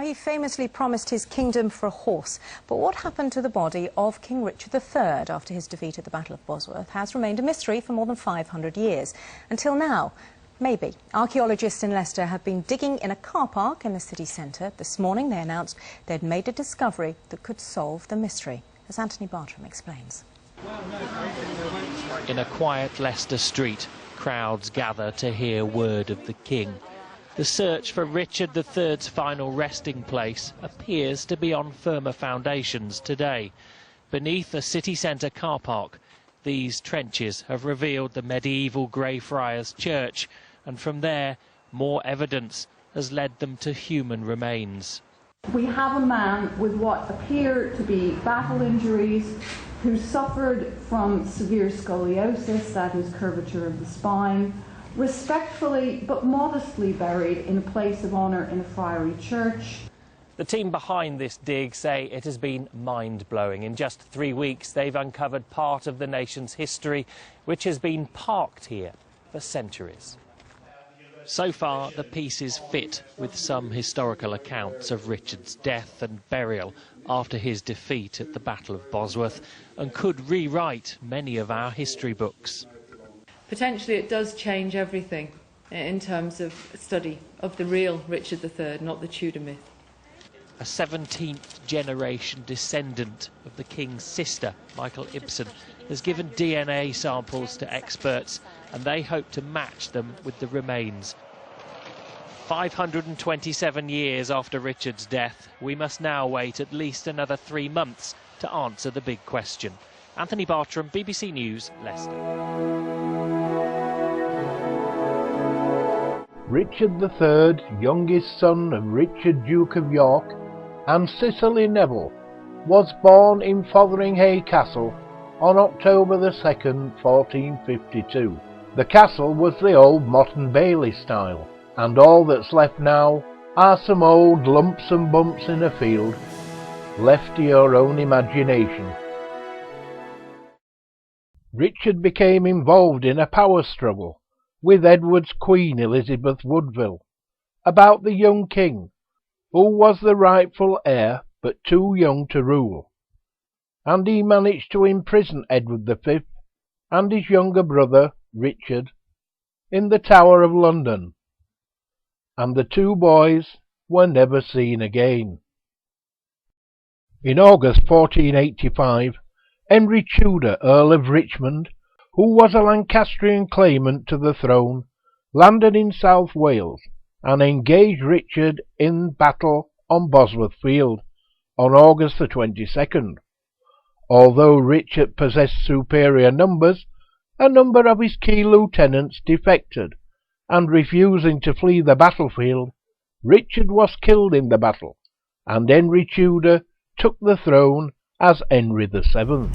he famously promised his kingdom for a horse. But what happened to the body of King Richard III after his defeat at the Battle of Bosworth has remained a mystery for more than 500 years. Until now, maybe. Archaeologists in Leicester have been digging in a car park in the city centre. This morning they announced they'd made a discovery that could solve the mystery, as Anthony Bartram explains. In a quiet Leicester street, crowds gather to hear word of the king. The search for Richard III's final resting place appears to be on firmer foundations today. Beneath a city centre car park, these trenches have revealed the medieval Greyfriars Church, and from there, more evidence has led them to human remains. We have a man with what appear to be battle injuries, who suffered from severe scoliosis, that is curvature of the spine, respectfully but modestly buried in a place of honour in a friary church. The team behind this dig say it has been mind-blowing. In just 3 weeks, they've uncovered part of the nation's history, which has been parked here for centuries. So far, the pieces fit with some historical accounts of Richard's death and burial after his defeat at the Battle of Bosworth, and could rewrite many of our history books. Potentially it does change everything in terms of study of the real Richard III, not the Tudor myth. A 17th generation descendant of the King's sister, Michael Ibsen, has given DNA samples to experts, and they hope to match them with the remains. 527 years after Richard's death, we must now wait at least another 3 months to answer the big question. Anthony Bartram, BBC News, Leicester. Richard III, youngest son of Richard, Duke of York, and Cicely Neville, was born in Fotheringhay Castle on October the 2nd, 1452. The castle was the old Motte Bailey style, and all that's left now are some old lumps and bumps in a field, left to your own imagination. Richard became involved in a power struggle with Edward's Queen Elizabeth Woodville about the young king, who was the rightful heir but too young to rule, and he managed to imprison Edward V and his younger brother Richard in the Tower of London, and the two boys were never seen again. In August 1485, Henry Tudor, Earl of Richmond, who was a Lancastrian claimant to the throne, landed in South Wales and engaged Richard in battle on Bosworth Field on August the 22nd. Although Richard possessed superior numbers, a number of his key lieutenants defected, and refusing to flee the battlefield, Richard was killed in the battle, and Henry Tudor took the throne as Henry VII.